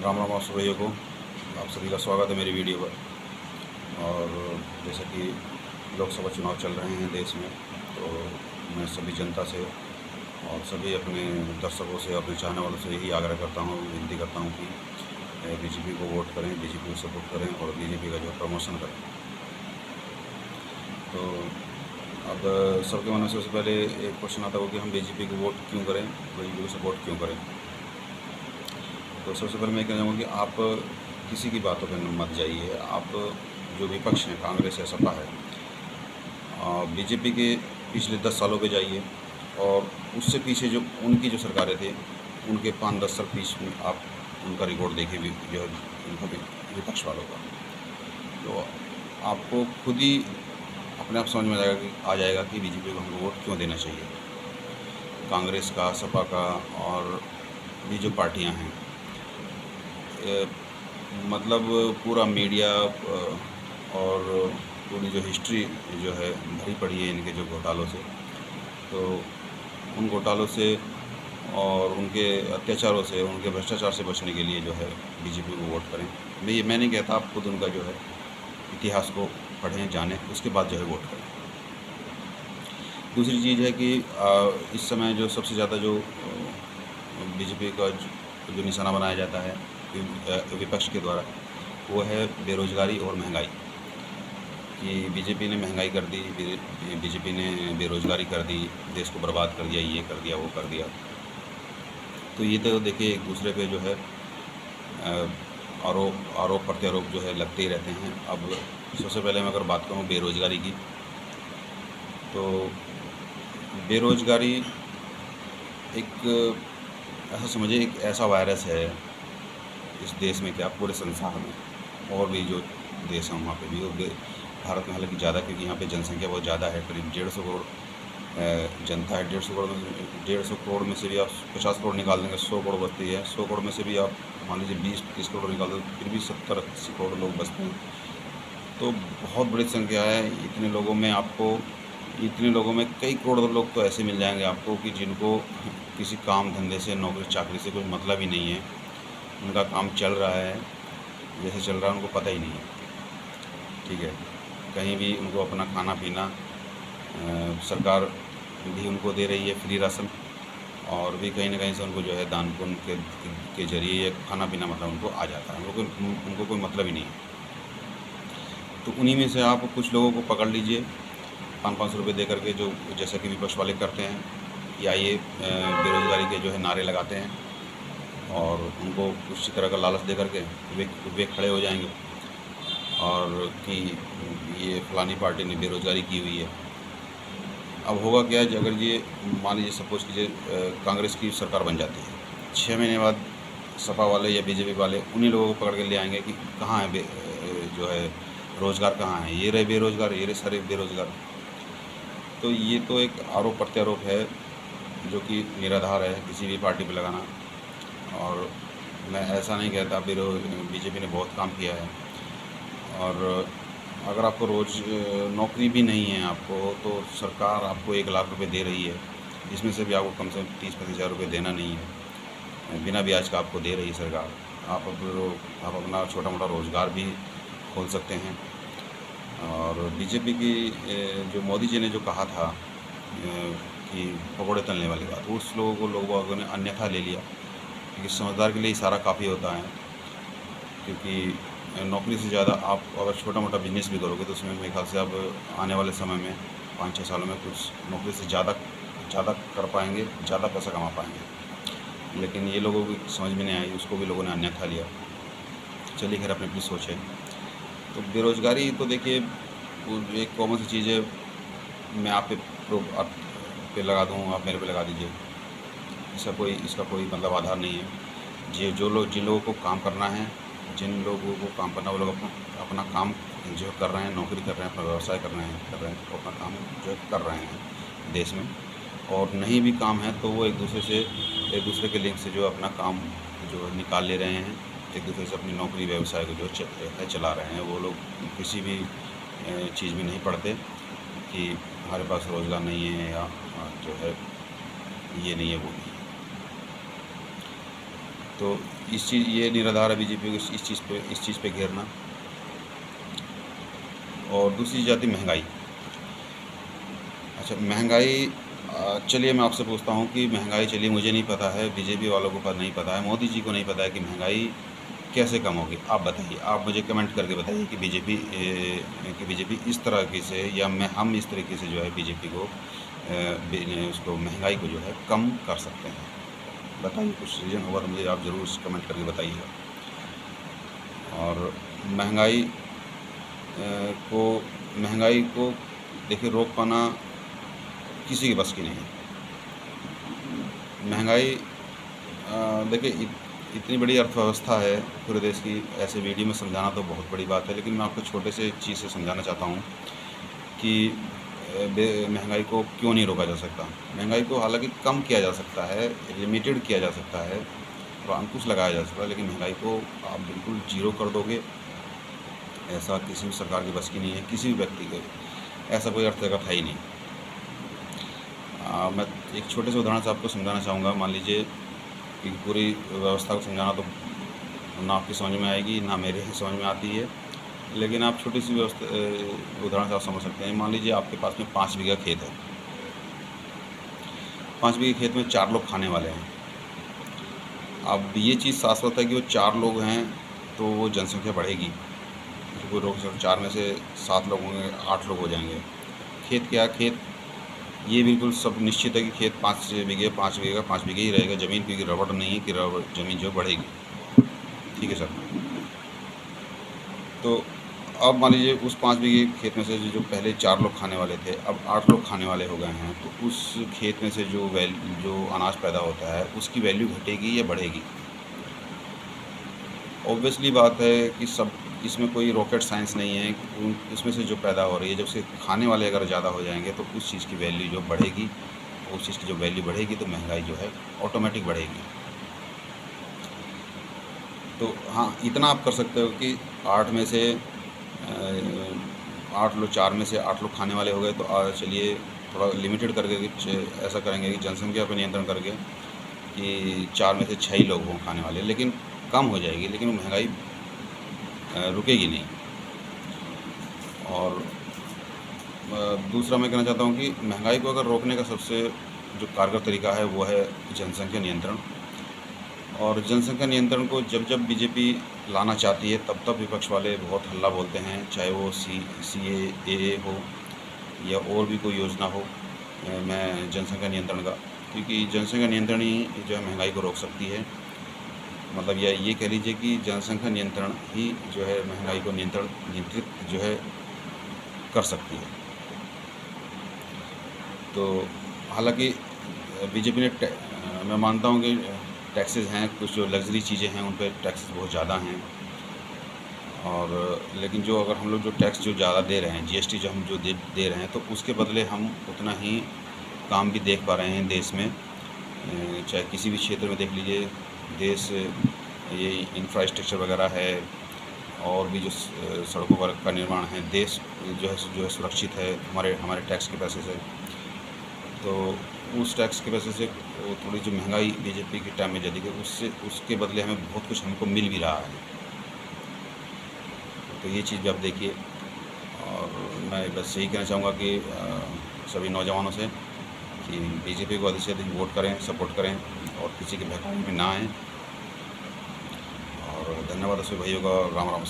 राम राम आप सभी को। आप सभी का स्वागत है मेरी वीडियो पर। और जैसा कि लोकसभा चुनाव चल रहे हैं देश में, तो मैं सभी जनता से और सभी अपने दर्शकों से, अपने चाहने वालों से यही आग्रह करता हूँ, विनती करता हूँ कि बीजेपी को वोट करें, बीजेपी को सपोर्ट करें और बीजेपी का जो है प्रमोशन करें। तो अब सबके मन में सबसे पहले एक क्वेश्चन आता हो कि हम बीजेपी को वोट क्यों करें, बीजेपी को सपोर्ट क्यों करें। तो सबसे पहले मैं कहना चाहूँगा कि आप किसी की बातों पर मत जाइए। आप जो विपक्ष हैं, कांग्रेस है, सपा है, बीजेपी के पिछले 10 सालों पे जाइए और उससे पीछे जो उनकी जो सरकारें थी उनके 5-10 साल पीछे में आप उनका रिकॉर्ड देखिए भी जो है उनका विपक्ष वालों का, तो आपको खुद ही अपने आप समझ में आ जाएगा कि बीजेपी को हमको वोट क्यों देना चाहिए। कांग्रेस का, सपा का और भी जो पार्टियां हैं, मतलब पूरा मीडिया और पूरी जो हिस्ट्री जो है भरी पड़ी है इनके जो घोटालों से, तो उन घोटालों से और उनके अत्याचारों से, उनके भ्रष्टाचार से बचने के लिए जो है बीजेपी को वोट करें। मैं नहीं कहता, आप खुद उनका जो है इतिहास को पढ़ें, जानें, उसके बाद जो है वोट करें। दूसरी चीज़ है कि इस समय जो सबसे ज़्यादा जो बीजेपी का जो निशाना बनाया जाता है विपक्ष के द्वारा, वो है बेरोज़गारी और महंगाई। कि बीजेपी ने महंगाई कर दी, बीजेपी ने बेरोज़गारी कर दी, देश को बर्बाद कर दिया, ये कर दिया, वो कर दिया। तो ये तो देखिए एक दूसरे पे जो है आरोप प्रत्यारोप जो है लगते ही रहते हैं। अब सबसे पहले मैं अगर बात करूँ बेरोज़गारी की, तो बेरोज़गारी एक ऐसा समझिए एक ऐसा वायरस है इस देश में, क्या पूरे संसार में और भी जो देश हैं वहाँ पे भी, और भारत में हालांकि ज़्यादा, क्योंकि यहाँ पे जनसंख्या बहुत ज़्यादा है, करीब 150 करोड़ जनता है। 150 करोड़ में से भी आप 50 करोड़ निकाल देंगे, 100 करोड़ बचती है। 100 करोड़ में से भी आप मान लीजिए 20-30 करोड़ निकाल दें, फिर भी 70-80 करोड़ लोग बचते हैं। तो बहुत बड़ी संख्या है। इतने लोगों में कई करोड़ लोग तो ऐसे मिल जाएंगे आपको कि जिनको किसी काम धंधे से, नौकरी चाकरी से कोई मतलब ही नहीं है। उनका काम चल रहा है, जैसे चल रहा है उनको पता ही नहीं है। ठीक है, कहीं भी उनको अपना खाना पीना सरकार भी उनको दे रही है फ्री राशन, और भी कहीं ना कहीं से उनको जो है दान पुण्य के जरिए ये खाना पीना मतलब उनको आ जाता है। उनको कोई मतलब ही नहीं है। तो उन्हीं में से आप कुछ लोगों को पकड़ लीजिए 500-500 रुपये दे करके, जो जैसा कि विपक्ष वाले करते हैं, या ये बेरोज़गारी के जो है नारे लगाते हैं और उनको उसी तरह का लालच दे करके वे खड़े हो जाएंगे और कि ये फलानी पार्टी ने बेरोज़गारी की हुई है। अब होगा क्या, अगर ये मान लीजिए सपोज़ कीजिए कांग्रेस की सरकार बन जाती है, 6 महीने बाद सपा वाले या बीजेपी वाले उन्हीं लोगों को पकड़ के ले आएंगे कि कहाँ है जो है रोज़गार, कहाँ है, ये रहे बेरोज़गार, ये रहे सारे बेरोज़गार। तो ये तो एक आरोप प्रत्यारोप है जो कि निराधार है किसी भी पार्टी पे लगाना। और मैं ऐसा नहीं कहता, बीजेपी ने बहुत काम किया है। और अगर आपको रोज़ नौकरी भी नहीं है आपको, तो सरकार आपको 1 लाख रुपए दे रही है, जिसमें से भी आपको कम से कम 30-35 हज़ार रुपये देना नहीं है, बिना ब्याज का आपको दे रही है सरकार। आप अपना छोटा मोटा रोज़गार भी खोल सकते हैं। और बीजेपी की जो मोदी जी ने जो कहा था कि पकौड़े तलने वाली बात, उस लोगों ने अन्यथा ले लिया, क्योंकि समझदार के लिए इशारा काफ़ी होता है। क्योंकि नौकरी से ज़्यादा आप अगर छोटा मोटा बिजनेस भी करोगे तो उसमें मेरे ख्याल से आप आने वाले समय में 5-6 सालों में कुछ नौकरी से ज़्यादा कर पाएंगे, ज़्यादा पैसा कमा पाएंगे। लेकिन ये लोगों की समझ में नहीं आई, उसको भी लोगों ने अन्यथा लिया। चलिए खैर, अपनी अपनी सोच है। तो बेरोज़गारी तो देखिए वो एक कॉमन सी चीज़ है। मैं आप पे लगा दूँ, आप मेरे पे लगा दीजिए, इसका कोई मतलब आधार नहीं है। जिन लोगों को काम करना है, वो लोग अपना काम जो कर रहे हैं, नौकरी कर रहे हैं, अपना व्यवसाय कर रहे हैं, तो अपना काम जो कर रहे हैं देश में। और नहीं भी काम है तो वो एक दूसरे के लिंक से जो अपना काम जो निकाल ले रहे हैं, एक दूसरे से अपनी नौकरी व्यवसाय को जो है चला रहे हैं। वो लोग किसी भी चीज़ में नहीं पड़ते कि हमारे पास रोज़गार नहीं है या जो है ये नहीं है वो नहीं। तो ये निराधार है बीजेपी को इस चीज़ पे घेरना। और दूसरी चीज़ आती है महंगाई। अच्छा, महंगाई, चलिए मैं आपसे पूछता हूँ कि महंगाई, चलिए मुझे नहीं पता है, बीजेपी वालों को नहीं पता है, मोदी जी को नहीं पता है कि महंगाई कैसे कम होगी। आप बताइए, आप मुझे कमेंट करके बताइए कि बीजेपी इस तरह से या हम इस तरीके से जो है बीजेपी को उसको महंगाई को जो है कम कर सकते हैं। बताइए, कुछ रीज़न होगा तो मुझे आप ज़रूर कमेंट करके बताइएगा। और महंगाई को देखिए रोक पाना किसी के बस की नहीं है। महंगाई, देखिए इतनी बड़ी अर्थव्यवस्था है पूरे देश की, ऐसे वीडियो में समझाना तो बहुत बड़ी बात है, लेकिन मैं आपको छोटे से चीज़ से समझाना चाहता हूँ कि महंगाई को क्यों नहीं रोका जा सकता। महंगाई को हालांकि कम किया जा सकता है, लिमिटेड किया जा सकता है और अंकुश लगाया जा सकता है, लेकिन महंगाई को आप बिल्कुल जीरो कर दोगे, ऐसा किसी भी सरकार की बस की नहीं है, किसी भी व्यक्ति के ऐसा कोई अर्थगत है ही नहीं। मैं एक छोटे से उदाहरण से आपको समझाना चाहूँगा। मान लीजिए कि पूरी व्यवस्था को समझाना तो ना आपकी समझ में आएगी, ना मेरे समझ में आती है, लेकिन आप छोटी सी उदाहरण से आप समझ सकते हैं। मान लीजिए आपके पास में 5 बीघा खेत है। 5 बीघे खेत में 4 लोग खाने वाले हैं। अब ये चीज़ शाश्वत है कि वो 4 लोग हैं तो वो जनसंख्या बढ़ेगी, कोई रोक सकता। 4 में से 7 लोग होंगे, 8 लोग हो जाएंगे। खेत ये बिल्कुल सब निश्चित है कि खेत 5 बीघे ही रहेगा। ज़मीन क्योंकि रबड़ नहीं है कि ज़मीन जो बढ़ेगी। ठीक है सर। तो अब मान लीजिए उस 5 बीघे खेत में से जो पहले 4 लोग खाने वाले थे, अब 8 लोग खाने वाले हो गए हैं, तो उस खेत में से जो अनाज पैदा होता है उसकी वैल्यू घटेगी या बढ़ेगी। ऑब्वियसली बात है कि सब इसमें कोई रॉकेट साइंस नहीं है। इसमें से जो पैदा हो रही है, जब से खाने वाले अगर ज़्यादा हो जाएंगे तो उस चीज़ की वैल्यू जो बढ़ेगी, उस चीज़ की जो वैल्यू बढ़ेगी तो महंगाई जो है ऑटोमेटिक बढ़ेगी। तो हाँ, इतना आप कर सकते हो कि 8 में से 8 लोग 4 में से 8 लोग खाने वाले हो गए, तो चलिए थोड़ा लिमिटेड करके ऐसा करेंगे कि जनसंख्या पर नियंत्रण करके कि 4 में से 6 ही लोग हों खाने वाले, लेकिन कम हो जाएगी, लेकिन वो महंगाई रुकेगी नहीं। और दूसरा मैं कहना चाहता हूँ कि महंगाई को अगर रोकने का सबसे जो कारगर तरीका है वो है जनसंख्या नियंत्रण। और जनसंख्या नियंत्रण को जब बीजेपी लाना चाहती है तब विपक्ष वाले बहुत हल्ला बोलते हैं, चाहे वो CAA हो या और भी कोई योजना हो मैं जनसंख्या नियंत्रण का, क्योंकि जनसंख्या नियंत्रण ही जो है महंगाई को रोक सकती है। मतलब ये कह लीजिए कि जनसंख्या नियंत्रण ही जो है महंगाई को नियंत्रित जो है कर सकती है। तो हालांकि बीजेपी ने मैं मानता हूँ कि टैक्सेस हैं, कुछ जो लग्जरी चीज़ें हैं उन पर टैक्सेस बहुत ज़्यादा हैं, और लेकिन जो अगर हम लोग जो टैक्स जो ज़्यादा दे रहे हैं, GST जो हम जो दे रहे हैं, तो उसके बदले हम उतना ही काम भी देख पा रहे हैं देश में। चाहे किसी भी क्षेत्र में देख लीजिए, देश ये इंफ्रास्ट्रक्चर वगैरह है और भी जो सड़कों का निर्माण है, देश जो है सुरक्षित है हमारे टैक्स के पैसे से। तो उस टैक्स के पैसे से थोड़ी जो महंगाई बीजेपी के टाइम में ज़्यादा है, उसके बदले हमें बहुत कुछ हमको मिल भी रहा है। तो ये चीज़ भी आप देखिए। और मैं बस यही कहना चाहूँगा कि सभी नौजवानों से कि बीजेपी को अधिक से अधिक वोट करें, सपोर्ट करें और किसी के बहकावे में ना आएँ। और धन्यवाद सभी भाइयों का, राम राम।